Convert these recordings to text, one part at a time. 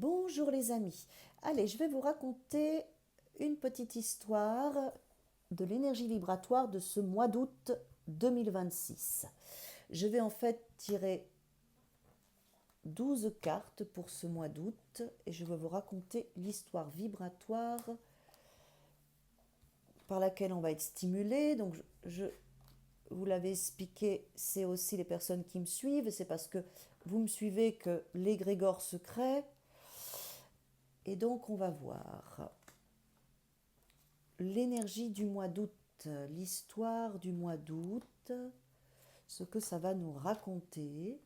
Bonjour les amis. Allez, je vais vous raconter une petite histoire de l'énergie vibratoire de ce mois d'août 2026. Je vais en fait tirer 12 cartes pour ce mois d'août et je vais vous raconter l'histoire vibratoire par laquelle on va être stimulé. Donc je vous l'avez expliqué, c'est aussi les personnes qui me suivent, c'est parce que vous me suivez que l'égrégore se crée. Et donc on va voir l'énergie du mois d'août, l'histoire du mois d'août, ce que ça va nous raconter.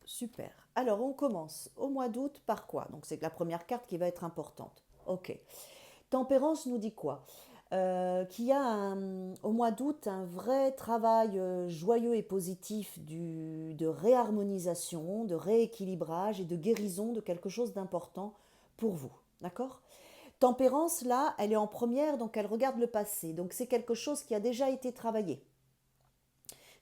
Super. Alors on commence au mois d'août par quoi? Donc c'est la première carte qui va être importante. Ok. Tempérance nous dit quoi? Qu'il y a au mois d'août un vrai travail joyeux et positif de réharmonisation, de rééquilibrage et de guérison de quelque chose d'important pour vous. D'accord? Tempérance, là, elle est en première, donc elle regarde le passé. Donc c'est quelque chose qui a déjà été travaillé,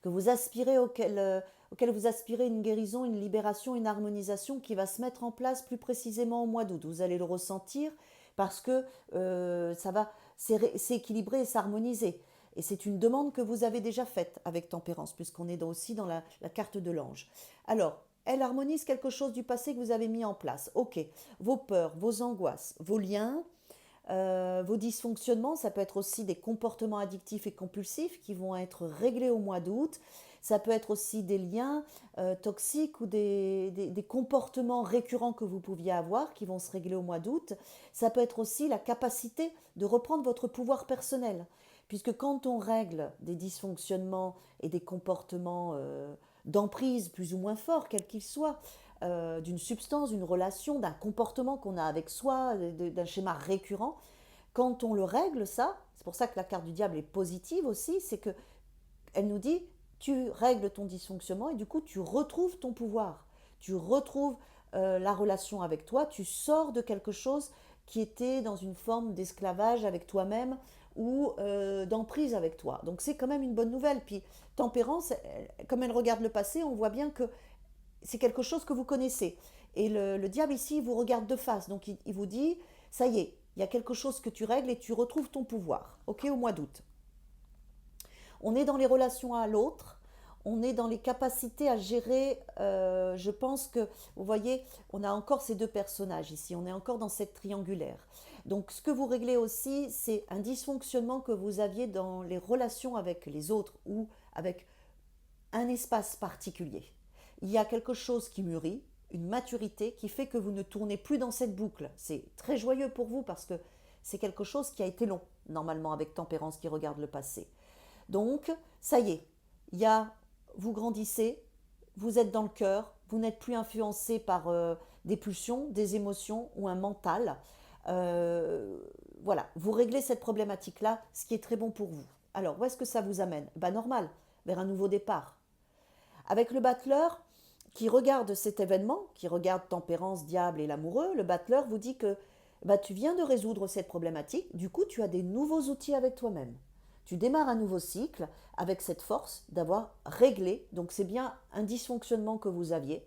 que vous aspirez auquel vous aspirez une guérison, une libération, une harmonisation qui va se mettre en place plus précisément au mois d'août. Vous allez le ressentir parce que ça va s'équilibrer et s'harmoniser. Et c'est une demande que vous avez déjà faite avec Tempérance, puisqu'on est aussi dans la carte de l'ange. Alors, elle harmonise quelque chose du passé que vous avez mis en place. Ok, vos peurs, vos angoisses, vos liens, vos dysfonctionnements, ça peut être aussi des comportements addictifs et compulsifs qui vont être réglés au mois d'août. Ça peut être aussi des liens toxiques ou des comportements récurrents que vous pouviez avoir qui vont se régler au mois d'août. Ça peut être aussi la capacité de reprendre votre pouvoir personnel. Puisque quand on règle des dysfonctionnements et des comportements d'emprise plus ou moins forts, quels qu'ils soient, d'une substance, d'une relation, d'un comportement qu'on a avec soi, d'un schéma récurrent, quand on le règle, ça, c'est pour ça que la carte du diable est positive aussi, c'est que elle nous dit, tu règles ton dysfonctionnement et du coup tu retrouves ton pouvoir, tu retrouves la relation avec toi, tu sors de quelque chose qui était dans une forme d'esclavage avec toi-même ou d'emprise avec toi. Donc c'est quand même une bonne nouvelle. Puis Tempérance, comme elle regarde le passé, on voit bien que c'est quelque chose que vous connaissez. Et le diable ici, il vous regarde de face. Donc il vous dit, ça y est, il y a quelque chose que tu règles et tu retrouves ton pouvoir. Ok, au mois d'août. On est dans les relations à l'autre. On est dans les capacités à gérer. Je pense que, vous voyez, on a encore ces deux personnages ici. On est encore dans cette triangulaire. Donc, ce que vous réglez aussi, c'est un dysfonctionnement que vous aviez dans les relations avec les autres ou avec un espace particulier. Il y a quelque chose qui mûrit, une maturité qui fait que vous ne tournez plus dans cette boucle. C'est très joyeux pour vous parce que c'est quelque chose qui a été long, normalement, avec Tempérance qui regarde le passé. Donc, ça y est, il y a, vous grandissez, vous êtes dans le cœur, vous n'êtes plus influencé par des pulsions, des émotions ou un mental. Euh, voilà, vous réglez cette problématique-là, ce qui est très bon pour vous. Alors, où est-ce que ça vous amène? Ben, normal, vers un nouveau départ. Avec le battleur qui regarde cet événement, qui regarde Tempérance, Diable et l'amoureux, le battleur vous dit que bah, tu viens de résoudre cette problématique, du coup tu as des nouveaux outils avec toi-même. Tu démarres un nouveau cycle avec cette force d'avoir réglé, donc c'est bien un dysfonctionnement que vous avez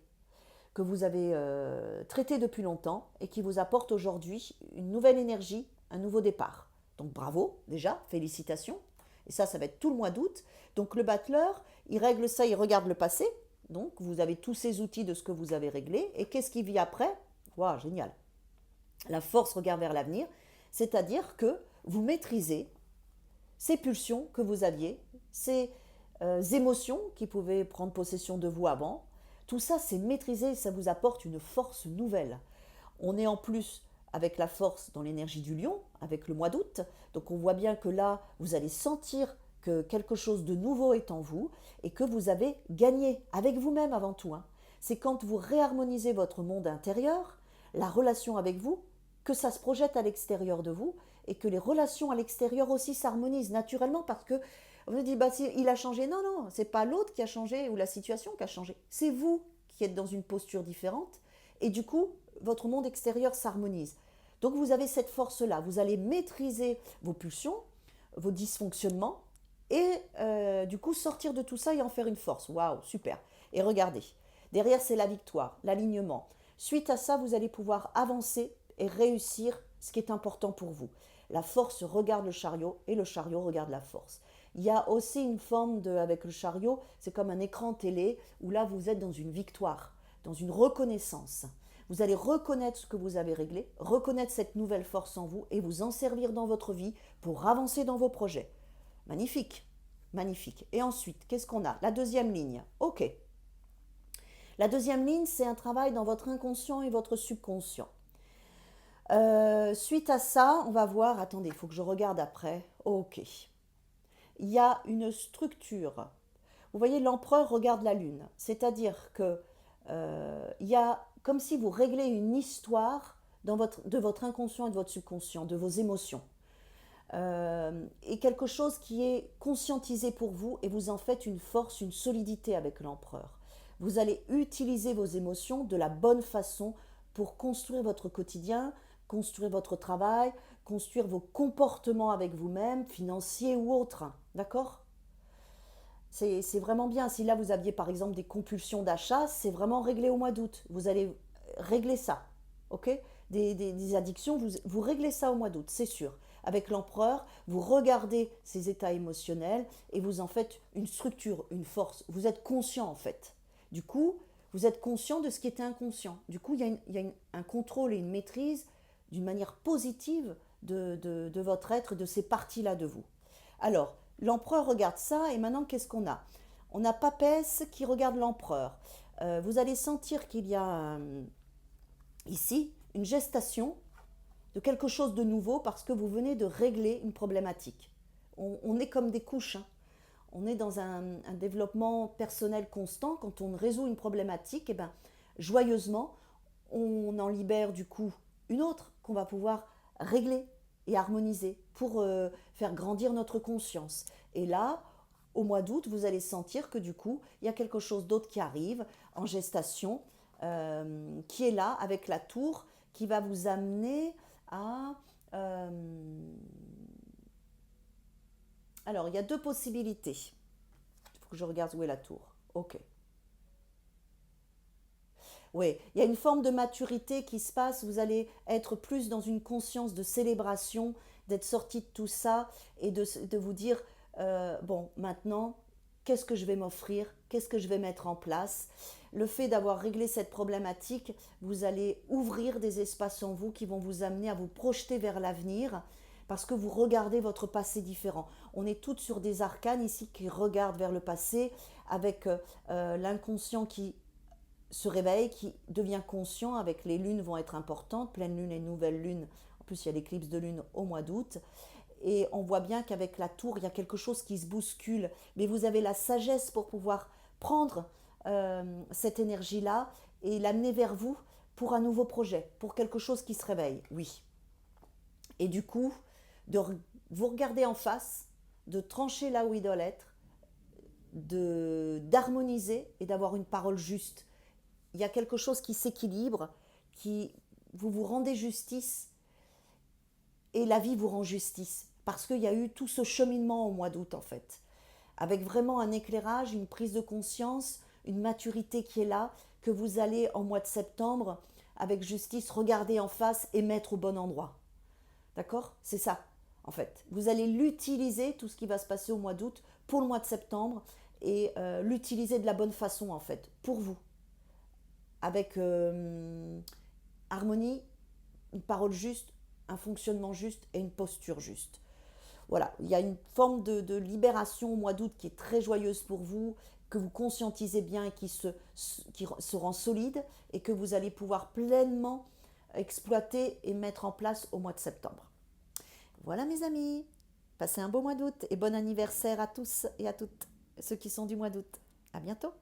traité depuis longtemps et qui vous apporte aujourd'hui une nouvelle énergie, un nouveau départ. Donc bravo déjà, félicitations. Et ça va être tout le mois d'août. Donc le battleur, il règle ça, il regarde le passé. Donc vous avez tous ces outils de ce que vous avez réglé. Et qu'est-ce qui vit après? Waouh, génial. La force regarde vers l'avenir, c'est-à-dire que vous maîtrisez ces pulsions que vous aviez, ces émotions qui pouvaient prendre possession de vous avant. Tout ça, c'est maîtrisé, ça vous apporte une force nouvelle. On est en plus avec la force dans l'énergie du lion, avec le mois d'août. Donc on voit bien que là, vous allez sentir que quelque chose de nouveau est en vous et que vous avez gagné avec vous-même avant tout. Hein. C'est quand vous réharmonisez votre monde intérieur, la relation avec vous, que ça se projette à l'extérieur de vous et que les relations à l'extérieur aussi s'harmonisent naturellement parce que on me dit bah il a changé. Non, non, c'est pas l'autre qui a changé ou la situation qui a changé. C'est vous qui êtes dans une posture différente et du coup, votre monde extérieur s'harmonise. Donc vous avez cette force-là, vous allez maîtriser vos pulsions, vos dysfonctionnements et du coup sortir de tout ça et en faire une force. Waouh, super. Et regardez. Derrière, c'est la victoire, l'alignement. Suite à ça, vous allez pouvoir avancer et réussir ce qui est important pour vous. La force regarde le chariot et le chariot regarde la force. Il y a aussi une forme de, avec le chariot, c'est comme un écran télé où là vous êtes dans une victoire, dans une reconnaissance. Vous allez reconnaître ce que vous avez réglé, reconnaître cette nouvelle force en vous et vous en servir dans votre vie pour avancer dans vos projets. Magnifique, magnifique. Et ensuite, qu'est-ce qu'on a? La deuxième ligne. Ok. La deuxième ligne, c'est un travail dans votre inconscient et votre subconscient. Suite à ça, on va voir, attendez, il faut que je regarde après. Ok. Il y a une structure. Vous voyez, l'empereur regarde la lune. C'est-à-dire que il y a comme si vous réglez une histoire de votre inconscient et de votre subconscient, de vos émotions. Et quelque chose qui est conscientisé pour vous et vous en faites une force, une solidité avec l'empereur. Vous allez utiliser vos émotions de la bonne façon pour construire votre quotidien, construire votre travail, construire vos comportements avec vous-même, financiers ou autres. D'accord? C'est vraiment bien. Si là vous aviez par exemple des compulsions d'achat, c'est vraiment réglé au mois d'août. Vous allez régler ça. Ok? Des addictions, vous réglez ça au mois d'août, c'est sûr. Avec l'empereur, vous regardez ces états émotionnels et vous en faites une structure, une force. Vous êtes conscient en fait. Du coup, vous êtes conscient de ce qui était inconscient. Du coup, il y a un contrôle et une maîtrise d'une manière positive de votre être, de ces parties-là de vous. Alors, l'empereur regarde ça et maintenant, qu'est-ce qu'on a? On a Papès qui regarde l'empereur. Vous allez sentir qu'il y a ici une gestation de quelque chose de nouveau parce que vous venez de régler une problématique. On est comme des couches, hein. On est dans un développement personnel constant. Quand on résout une problématique, et ben, joyeusement, on en libère du coup une autre qu'on va pouvoir régler et harmoniser pour faire grandir notre conscience. Et là, au mois d'août, vous allez sentir que du coup, il y a quelque chose d'autre qui arrive en gestation, qui est là avec la tour, qui va vous amener à... euh, alors, il y a deux possibilités. Il faut que je regarde où est la tour. Ok. Oui, il y a une forme de maturité qui se passe. Vous allez être plus dans une conscience de célébration, d'être sorti de tout ça et de vous dire, bon, maintenant, qu'est-ce que je vais m'offrir? Qu'est-ce que je vais mettre en place? Le fait d'avoir réglé cette problématique, vous allez ouvrir des espaces en vous qui vont vous amener à vous projeter vers l'avenir parce que vous regardez votre passé différent. On est toutes sur des arcanes ici qui regardent vers le passé avec l'inconscient qui se réveille, qui devient conscient avec les lunes vont être importantes, pleine lune et nouvelle lune. En plus, il y a l'éclipse de lune au mois d'août. Et on voit bien qu'avec la tour, il y a quelque chose qui se bouscule. Mais vous avez la sagesse pour pouvoir prendre cette énergie-là et l'amener vers vous pour un nouveau projet, pour quelque chose qui se réveille. Oui. Et du coup, de vous regarder en face, de trancher là où il doit être, d'harmoniser et d'avoir une parole juste. Il y a quelque chose qui s'équilibre, qui vous vous rendez justice et la vie vous rend justice parce qu'il y a eu tout ce cheminement au mois d'août en fait, avec vraiment un éclairage, une prise de conscience, une maturité qui est là que vous allez en mois de septembre avec justice regarder en face et mettre au bon endroit. D'accord? C'est ça en fait. Vous allez l'utiliser tout ce qui va se passer au mois d'août pour le mois de septembre et l'utiliser de la bonne façon en fait pour vous avec harmonie, une parole juste, un fonctionnement juste et une posture juste. Voilà, il y a une forme de libération au mois d'août qui est très joyeuse pour vous, que vous conscientisez bien et qui se rend solide et que vous allez pouvoir pleinement exploiter et mettre en place au mois de septembre. Voilà mes amis, passez un beau mois d'août et bon anniversaire à tous et à toutes ceux qui sont du mois d'août. À bientôt.